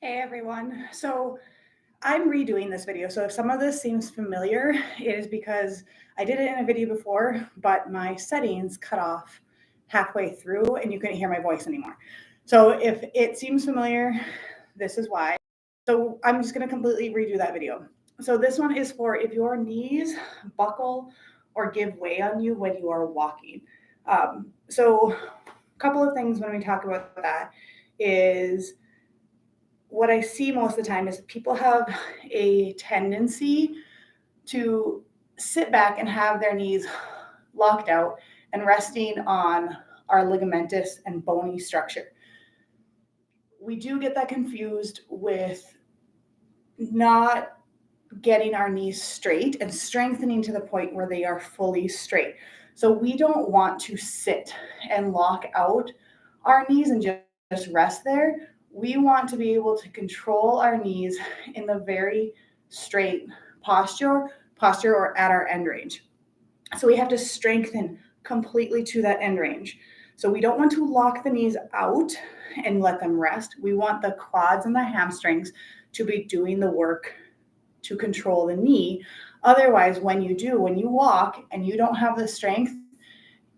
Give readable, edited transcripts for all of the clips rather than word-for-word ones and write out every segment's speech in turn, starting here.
Hey everyone. So I'm redoing this video. So if some of this seems familiar, it is because I did it in a video before, but my settings cut off halfway through and you couldn't hear my voice anymore. So if it seems familiar, this is why. So I'm just going to completely redo that video. So this one is for if your knees buckle or give way on you when you are walking. So a couple of things when we talk about that is what I see most of the time is people have a tendency to sit back and have their knees locked out and resting on our ligamentous and bony structure. We do get that confused with not getting our knees straight and strengthening to the point where they are fully straight. So we don't want to sit and lock out our knees and just rest there. We want to be able to control our knees in the very straight posture or at our end range. So we have to strengthen completely to that end range. So we don't want to lock the knees out and let them rest. We want the quads and the hamstrings to be doing the work to control the knee. Otherwise, when you walk and you don't have the strength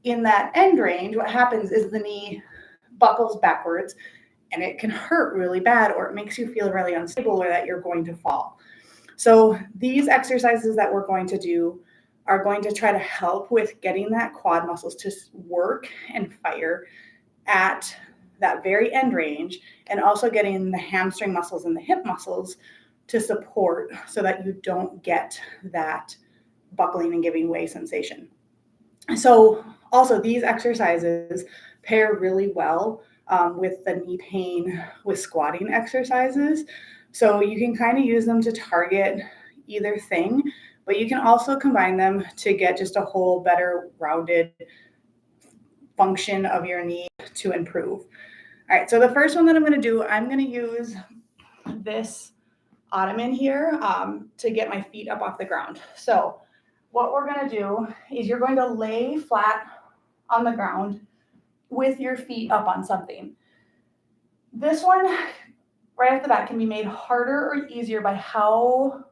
in that end range, what happens is the knee buckles backwards and it can hurt really bad, or it makes you feel really unstable or that you're going to fall. So these exercises that we're going to do are going to try to help with getting that quad muscles to work and fire at that very end range, and also getting the hamstring muscles and the hip muscles to support so that you don't get that buckling and giving way sensation. So also these exercises pair really well with the knee pain with squatting exercises. So you can kind of use them to target either thing, but you can also combine them to get just a whole better rounded function of your knee to improve. All right, so the first one that I'm going to do, I'm going to use this ottoman here to get my feet up off the ground. So what we're going to do is you're going to lay flat on the ground with your feet up on something. This one, right off the bat, can be made harder or easier by how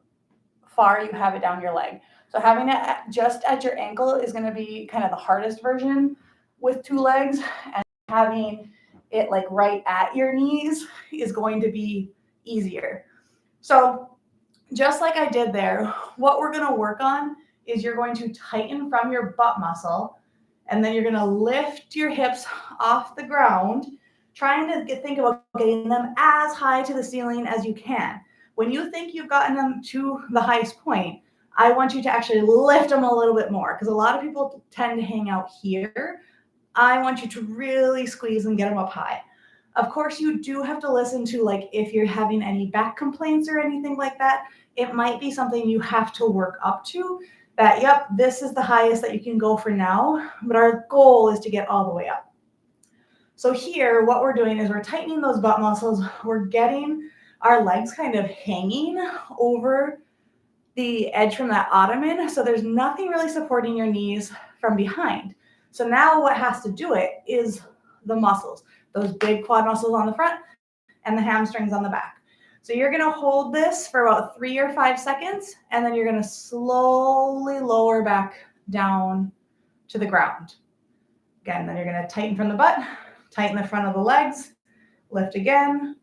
far you have it down your leg. So having it just at your ankle is going to be kind of the hardest version with two legs, and having it like right at your knees is going to be easier. So just like I did there, what we're going to work on is you're going to tighten from your butt muscle, and then you're going to lift your hips off the ground, trying to think about getting them as high to the ceiling as you can. When you think you've gotten them to the highest point, I want you to actually lift them a little bit more, because a lot of people tend to hang out here. I want you to really squeeze and get them up high. Of course, you do have to listen to, like, if you're having any back complaints or anything like that, it might be something you have to work up to. That, yep, this is the highest that you can go for now, but our goal is to get all the way up. So here, what we're doing is we're tightening those butt muscles. We're getting our legs kind of hanging over the edge from that ottoman, so there's nothing really supporting your knees from behind. So now what has to do it is the muscles, those big quad muscles on the front and the hamstrings on the back. So you're going to hold this for about 3 or 5 seconds, and then you're going to slowly lower back down to the ground. Again, then you're going to tighten from the butt, tighten the front of the legs, lift again,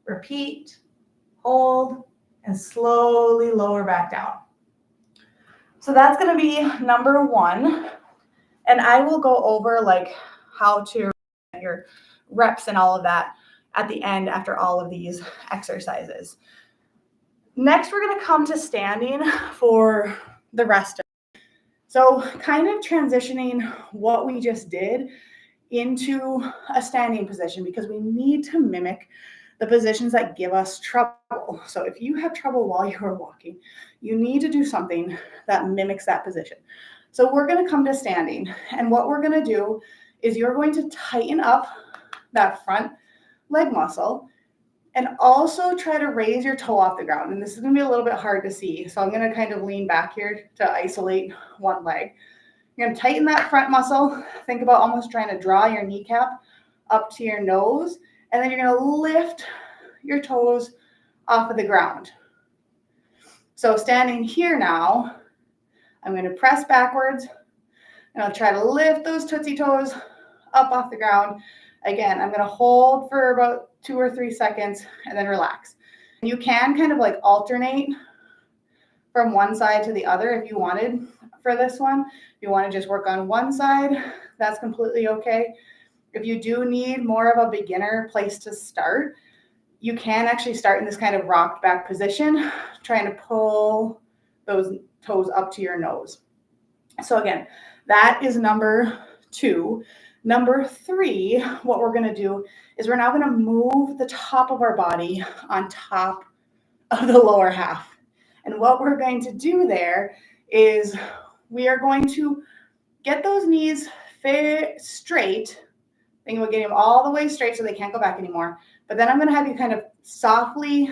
repeat, hold, and slowly lower back down. So that's going to be number 1. And I will go over like how to your reps and all of that at the end after all of these exercises. Next, we're going to come to standing for the rest of it. So kind of transitioning what we just did into a standing position, because we need to mimic the positions that give us trouble. So if you have trouble while you are walking, you need to do something that mimics that position. So we're going to come to standing, and what we're going to do is you're going to tighten up that front leg muscle and also try to raise your toe off the ground. And this is going to be a little bit hard to see, so I'm going to kind of lean back here to isolate one leg. You're going to tighten that front muscle. Think about almost trying to draw your kneecap up to your nose, and then you're going to lift your toes off of the ground. So standing here now, I'm going to press backwards and I'll try to lift those tootsie toes up off the ground. Again, I'm going to hold for about 2 or 3 seconds and then relax. You can kind of like alternate from one side to the other if you wanted for this one. If you want to just work on one side, that's completely okay. If you do need more of a beginner place to start, you can actually start in this kind of rocked back position, trying to pull those toes up to your nose. So again, that is number 2. Number 3, what we're going to do is we're now going to move the top of our body on top of the lower half. And what we're going to do there is we are going to get those knees straight. Think about getting them all the way straight so they can't go back anymore. But then I'm going to have you kind of softly,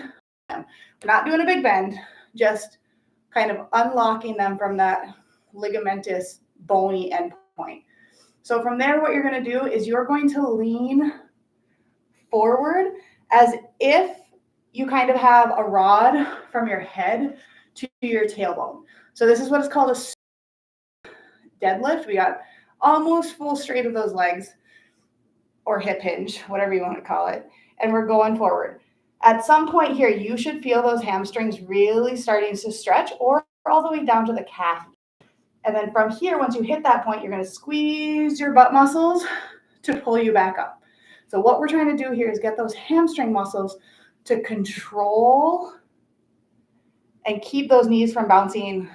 we're not doing a big bend, just kind of unlocking them from that ligamentous, bony end point. So from there, what you're going to do is you're going to lean forward as if you kind of have a rod from your head to your tailbone. So this is what is called a deadlift. We got almost full straight of those legs, or hip hinge, whatever you want to call it. And we're going forward. At some point here, you should feel those hamstrings really starting to stretch, or all the way down to the calf. And then from here, once you hit that point, you're going to squeeze your butt muscles to pull you back up. So what we're trying to do here is get those hamstring muscles to control and keep those knees from bouncing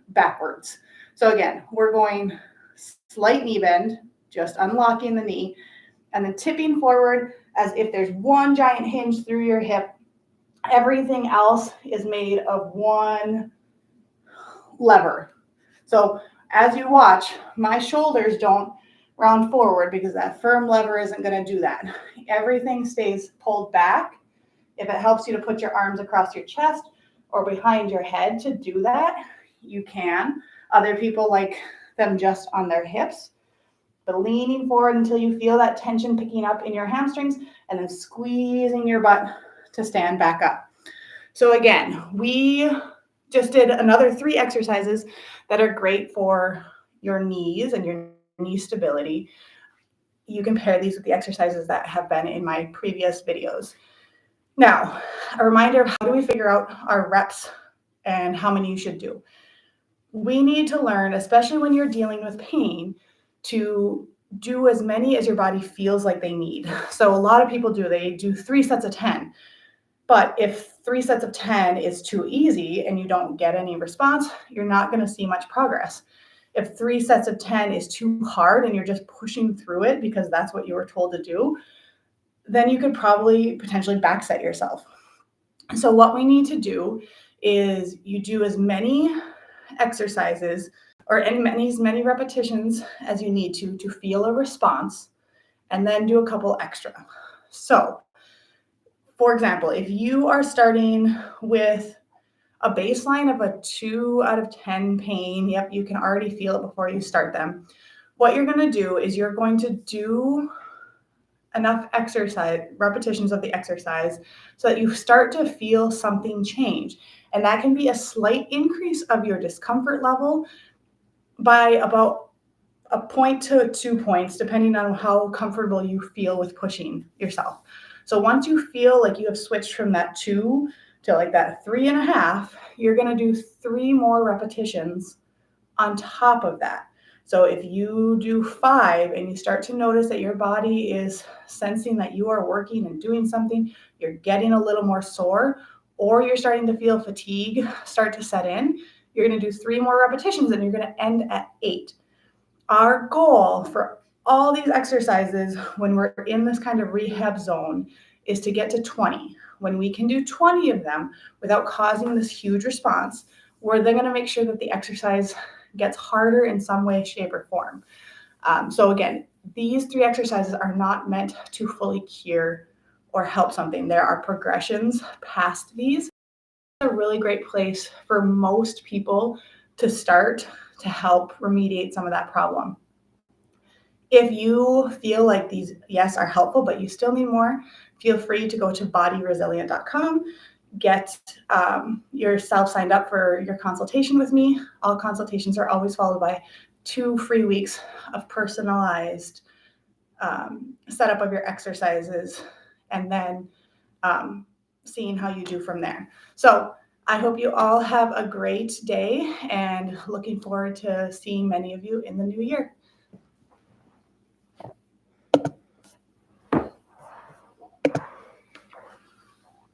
backwards. So again, we're going slight knee bend, just unlocking the knee, and then tipping forward as if there's one giant hinge through your hip. Everything else is made of one lever. So as you watch, my shoulders don't round forward because that firm lever isn't going to do that. Everything stays pulled back. If it helps you to put your arms across your chest or behind your head to do that, you can. Other people like them just on their hips. But leaning forward until you feel that tension picking up in your hamstrings and then squeezing your butt to stand back up. So again, we just did another 3 exercises that are great for your knees and your knee stability. You can pair these with the exercises that have been in my previous videos. Now, a reminder of how do we figure out our reps and how many you should do. We need to learn, especially when you're dealing with pain, to do as many as your body feels like they need. So a lot of people they do 3 sets of 10. But if 3 sets of 10 is too easy and you don't get any response, you're not going to see much progress. If 3 sets of 10 is too hard and you're just pushing through it because that's what you were told to do, then you could probably potentially backset yourself. So what we need to do is you do as many exercises or as many repetitions as you need to feel a response, and then do a couple extra. So for example, if you are starting with a baseline of a 2 out of 10 pain, yep, you can already feel it before you start them. What you're going to do is you're going to do enough exercise, repetitions of the exercise, so that you start to feel something change. And that can be a slight increase of your discomfort level by about a point to 2 points, depending on how comfortable you feel with pushing yourself. So once you feel like you have switched from that 2 to like that 3.5, you're going to do 3 more repetitions on top of that. So if you do 5 and you start to notice that your body is sensing that you are working and doing something, you're getting a little more sore, or you're starting to feel fatigue start to set in, you're going to do 3 more repetitions and you're going to end at 8. Our goal for all these exercises when we're in this kind of rehab zone is to get to 20. When we can do 20 of them without causing this huge response, we're then going to make sure that the exercise gets harder in some way, shape, or form. So again, these 3 exercises are not meant to fully cure or help something. There are progressions past these. It's a really great place for most people to start to help remediate some of that problem. If you feel like these, yes, are helpful, but you still need more, feel free to go to bodyresilient.com, get yourself signed up for your consultation with me. All consultations are always followed by 2 free weeks of personalized setup of your exercises, and then seeing how you do from there. So I hope you all have a great day, and looking forward to seeing many of you in the new year.